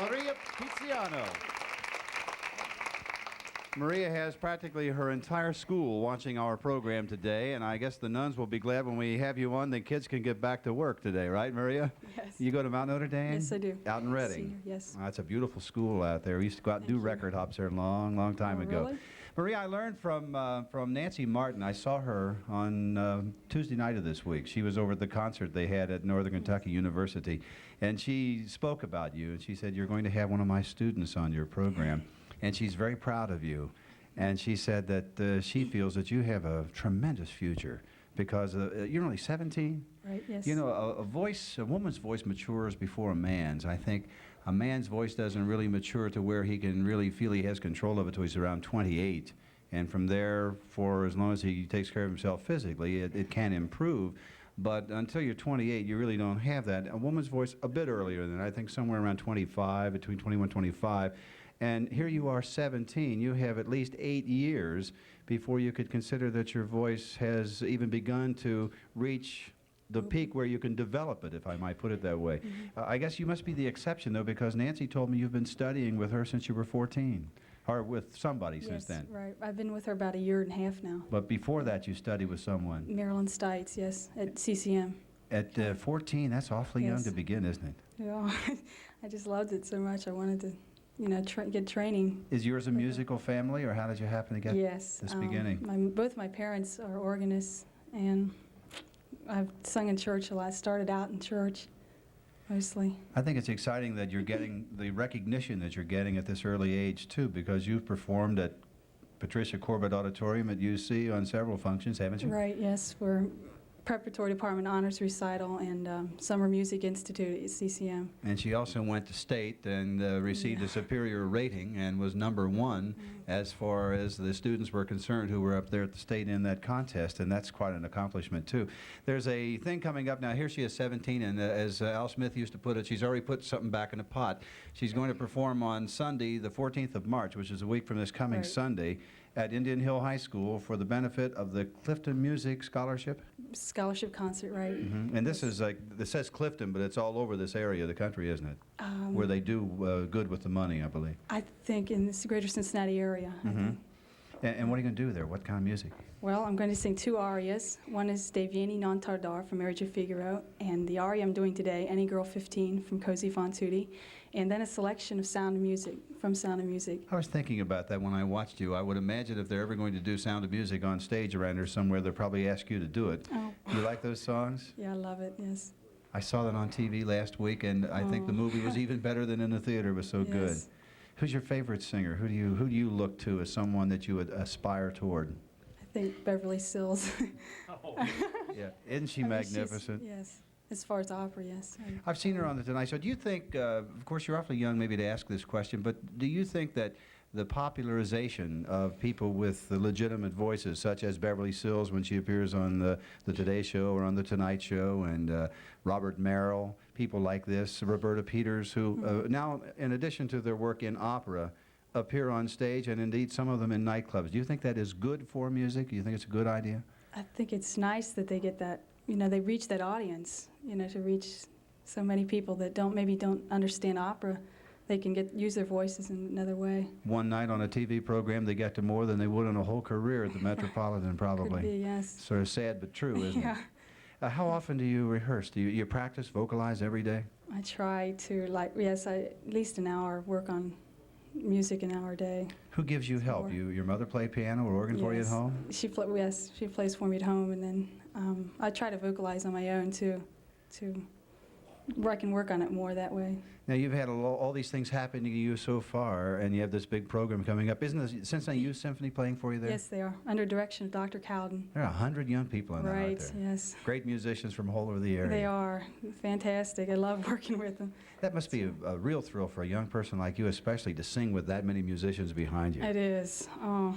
Maria Picciano. Maria has practically her entire school watching our program today, and I guess the nuns will be glad when we have you on. The kids can get back to work today, right, Maria? Yes. You go to Mount Notre Dame? Yes, I do. Out in Reading? Senior, yes. That's a beautiful school out there. We used to go out and do record hops there a long, long time ago. Really? Maria, I learned from Nancy Martin. I saw her on Tuesday night of this week. She was over at the concert they had at Northern Kentucky University, and she spoke about you, and she said, you're going to have one of my students on your program, and she's very proud of you. And she said that she feels that you have a tremendous future because you're only 17. Right, yes. You know, a woman's voice matures before a man's. I think a man's voice doesn't really mature to where he can really feel he has control of it till he's around 28. And from there, for as long as he takes care of himself physically, it can improve. But until you're 28, you really don't have that. A woman's voice a bit earlier than that, I think somewhere around 25, between 21 and 25. And here you are 17. You have at least 8 years before you could consider that your voice has even begun to reach the peak where you can develop it, if I might put it that way. I guess you must be the exception, though, because Nancy told me you've been studying with her since you were 14, or with somebody since then. Yes, right. I've been with her about a year and a half now. But before that, you studied with someone. Marilyn Stites, yes, at CCM. At 14, that's awfully young to begin, isn't it? Yeah, I just loved it so much. I wanted to, you know, get training. Is yours a musical family, or how did you happen to get this beginning? Both my parents are organists, and I've sung in church a lot. Started out in church, mostly. I think it's exciting that you're getting the recognition that you're getting at this early age, too, because you've performed at Patricia Corbett Auditorium at UC on several functions, haven't you? Right, yes. We're Preparatory Department Honors Recital and Summer Music Institute at CCM. And she also went to state and received a superior rating and was #1 as far as the students were concerned who were up there at the state in that contest, and that's quite an accomplishment too. There's a thing coming up now. Here she is 17, and as Al Smith used to put it, she's already put something back in the pot. She's going to perform on Sunday, the 14th of March, which is a week from this coming Sunday, at Indian Hill High School for the benefit of the Clifton Music Scholarship? Scholarship concert, right. And this is like, this says Clifton, but it's all over this area of the country, isn't it? Where they do good with the money, I believe. I think in this greater Cincinnati area. And what are you going to do there? What kind of music? Well, I'm going to sing 2 arias. One is De Vieni non tardar from Marriage of Figaro, and the aria I'm doing today, Any Girl 15 from Cosi fan tutte, and then a selection of Sound of Music from Sound of Music. I was thinking about that when I watched you. I would imagine if they're ever going to do Sound of Music on stage around here somewhere, they'll probably ask you to do it. Oh. You like those songs? Yeah, I love it, yes. I saw that on TV last week, and I think the movie was even better than in the theater. It was so good. Who's your favorite singer? Who do you look to as someone that you would aspire toward? I think Beverly Sills. Yeah, isn't she magnificent? Yes, as far as opera, yes. I've seen her on the Tonight Show. Do you think, of course you're awfully young maybe to ask this question, but do you think that the popularization of people with the legitimate voices, such as Beverly Sills when she appears on the Today Show or on the Tonight Show, and Robert Merrill, people like this, Roberta Peters, who now, in addition to their work in opera, appear on stage, and indeed some of them in nightclubs. Do you think that is good for music? Do you think it's a good idea? I think it's nice that they get that, you know, they reach that audience, you know, to reach so many people that maybe don't understand opera. They can use their voices in another way. One night on a TV program, they get to more than they would in a whole career at the Metropolitan, probably. Could be, yes. Sort of sad but true, isn't it? How often do you rehearse? Do you practice, vocalize every day? I try to, at least an hour, work on music an hour a day. Who gives you help? Your mother play piano or organ for you at home? She plays for me at home, and then I try to vocalize on my own too, where I can work on it more that way. Now, you've had all these things happen to you so far, and you have this big program coming up. Isn't the Cincinnati Youth Symphony playing for you there? Yes, they are, under direction of Dr. Cowden. There are 100 young people in that, aren't there? Right, yes. Great musicians from all over the area. They are. Fantastic. I love working with them. That must be a real thrill for a young person like you, especially to sing with that many musicians behind you. It is. Oh,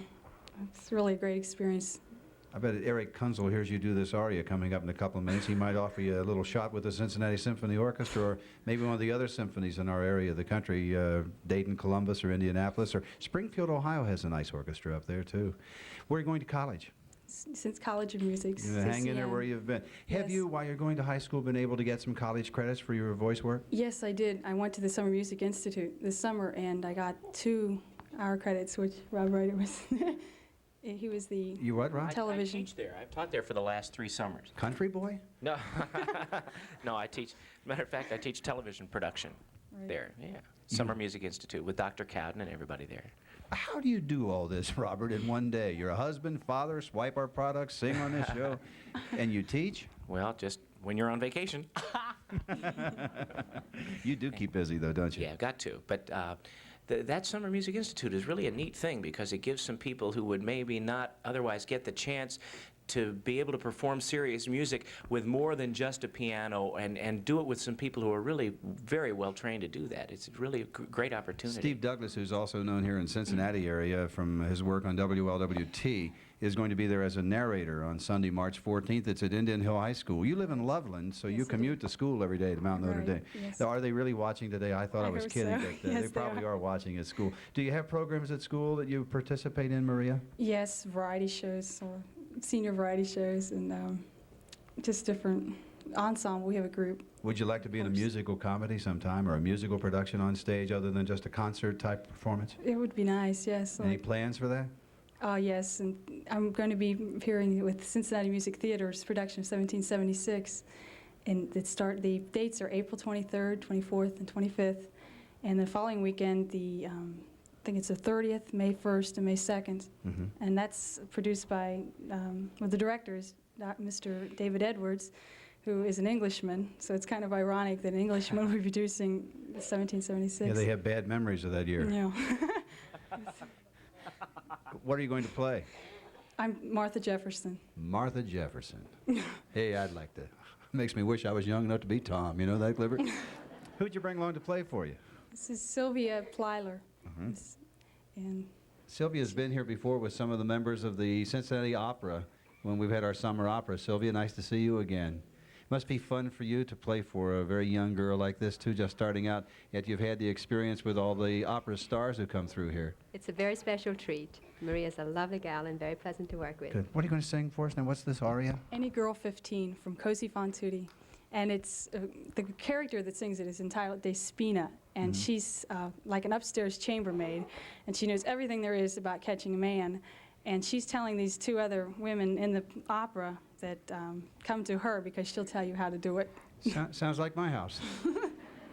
it's really a great experience. I bet Eric Kunzel hears you do this aria coming up in a couple of minutes. He might offer you a little shot with the Cincinnati Symphony Orchestra, or maybe one of the other symphonies in our area of the country, Dayton, Columbus, or Indianapolis, or Springfield, Ohio has a nice orchestra up there, too. Where are you going to college? since College of Music. You hang in there where you've been. Have Yes. you, while you're going to high school, been able to get some college credits for your voice work? Yes, I did. I went to the Summer Music Institute this summer, and I got 2 hour credits, which Rob Reider was. He was the You what, Rob? television. I teach there. I've taught there for the last 3 summers. Country boy? No, no, I teach. Matter of fact, I teach television production Right. there. Yeah, Summer Music Institute with Dr. Cowden and everybody there. How do you do all this, Robert, in one day? You're a husband, father, swipe our products, sing on this show, and you teach? Well, just when you're on vacation. You do keep busy, though, don't you? Yeah, I've got to. But that Summer Music Institute is really a neat thing because it gives some people who would maybe not otherwise get the chance to be able to perform serious music with more than just a piano and do it with some people who are really very well trained to do that. It's really a great opportunity. Steve Douglas, who's also known here in Cincinnati area from his work on WLWT, is going to be there as a narrator on Sunday, March 14th. It's at Indian Hill High School. You live in Loveland, so you Yes, I do. commute to school every day to Mount Notre Right, Dame. yes. Now, are they really watching today? I thought I I was hope kidding, so. but Yes, they they probably are. are watching at school. Do you have programs at school that you participate in, Maria? Yes, variety shows, or senior variety shows, and just different ensemble. We have a group. Would you like to be in a course. musical comedy sometime or a musical production on stage other than just a concert-type performance? It would be nice, yes. Any plans for that? Yes, and I'm going to be appearing with Cincinnati Music Theater's production of 1776, and the dates are April 23rd, 24th, and 25th, and the following weekend, I think it's the 30th, May 1st, and May 2nd, Mm-hmm. and that's produced by the director is Mr. David Edwards, who is an Englishman, so it's kind of ironic that an Englishman will be producing 1776. Yeah, they have bad memories of that year. Yeah. What are you going to play? I'm Martha Jefferson. Martha Jefferson. Hey, I'd like to. Makes me wish I was young enough to be Tom. You know that, Clifford? Who'd you bring along to play for you? This is Sylvia Plyler. Mhm. And Sylvia's been here before with some of the members of the Cincinnati Opera when we've had our summer opera. Sylvia, nice to see you again. Must be fun for you to play for a very young girl like this, too, just starting out, yet you've had the experience with all the opera stars who come through here. It's a very special treat. Maria's a lovely gal and very pleasant to work with. Good. What are you going to sing for us now? What's this aria? Any Girl 15 from Cosi fan tutte. And it's the character that sings it is entitled Despina, and she's like an upstairs chambermaid, and she knows everything there is about catching a man. And she's telling these 2 other women in the opera that come to her because she'll tell you how to do it. Sounds like my house.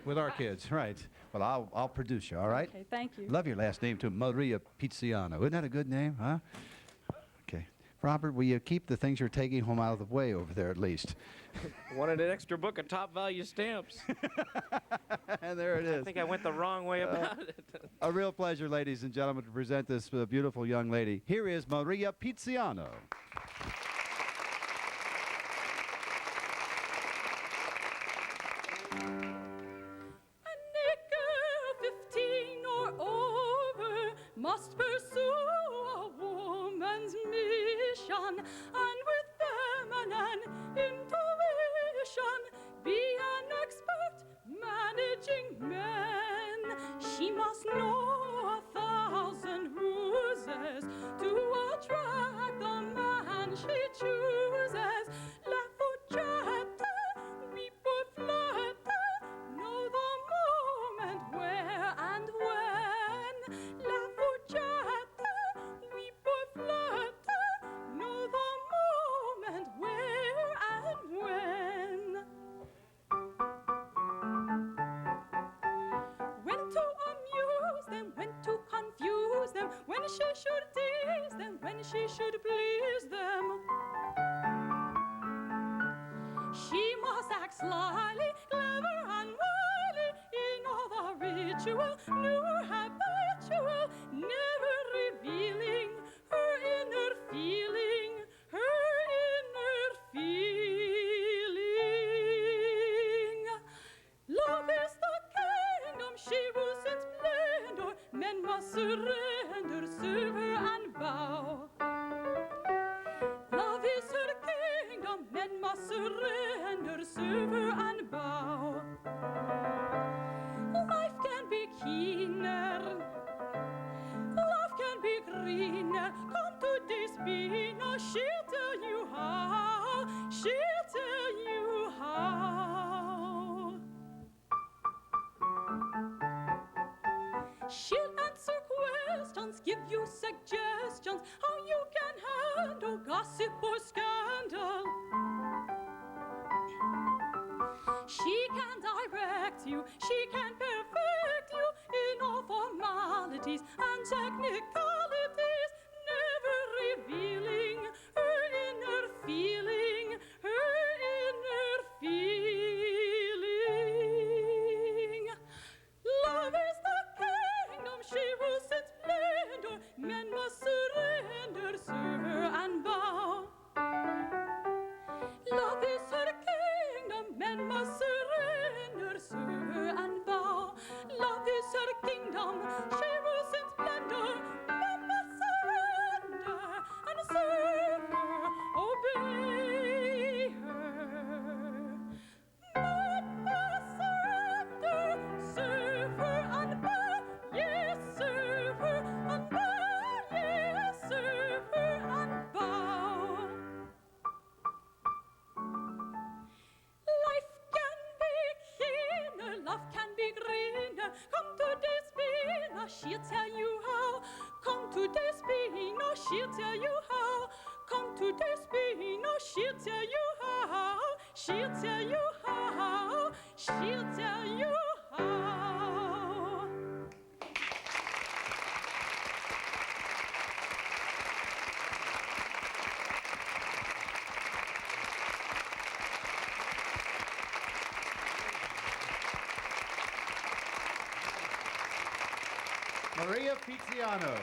With our kids, right. Well, I'll produce you, all right? Okay, thank you. Love your last name, too, Maria Picciano. Isn't that a good name, huh? Okay. Robert, will you keep the things you're taking home out of the way over there at least? Wanted an extra book of top value stamps. And there it I is. think I went the wrong way about it. A real pleasure, ladies and gentlemen, to present this beautiful young lady. Here is Maria Picciano. Any girl 15 or over must pursue a woman's mission, and with feminine intuition be an expert managing men. She must know 1,000 ruses to attract the man she chooses. La fouchette, we put flirte, know the moment where and when. La fouchette, we put flirte, know the moment where and when. When to amuse them, when to confuse them, when she should tease them, when she should please them. She must act slyly, clever and wily, in all the ritual, new or habitual, never revealing her inner feeling, her inner feeling. Love is the kingdom she rules in splendor, men must surrender, serve her and bow. Love is her kingdom, men must surrender, serve her and bow. Life can be keener, love can be greener, come to Despina, she'll She'll answer questions, give you suggestions how you can handle gossip or scandal. She can direct you, she can perfect you in all formalities and technicalities, never revealing her inner feeling, her inner feeling. Love is the kingdom, she rules in splendor, men must surrender, serve her and bow. Love is her kingdom, men must surrender, serve her and bow. Love is her kingdom, she rules in splendor, men must surrender and serve her, obey her. Men must surrender, serve her and bow, yes, serve her and bow, yes, serve her and bow. Life can be keener, love can be greener. Come to Despina, she'll tell you how. Come to Despina, she'll tell you how. Come to Despina, she'll tell you how. She'll tell you how. She'll tell you how. Maria Picciano.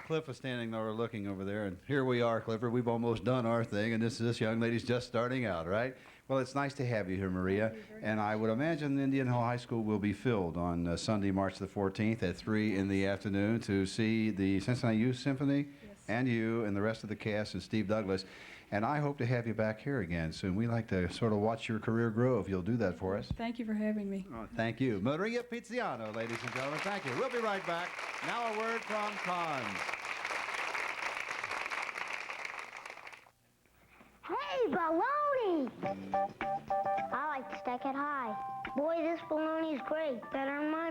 Cliff is standing over looking over there, and here we are, Clifford. We've almost done our thing, and this young lady's just starting out, right? Well, it's nice to have you here, Maria. And I would imagine Indian Hill High School will be filled on Sunday, March the 14th at 3 in the afternoon to see the Cincinnati Youth Symphony and you and the rest of the cast and Steve Douglas. And I hope to have you back here again soon. We like to sort of watch your career grow if you'll do that for us. Thank you for having me. Oh, thank you. Maria Picciano, ladies and gentlemen. Thank you. We'll be right back. Now a word from Cons. Hey, bologna! I like to stack it high. Boy, this bologna is great. Better than my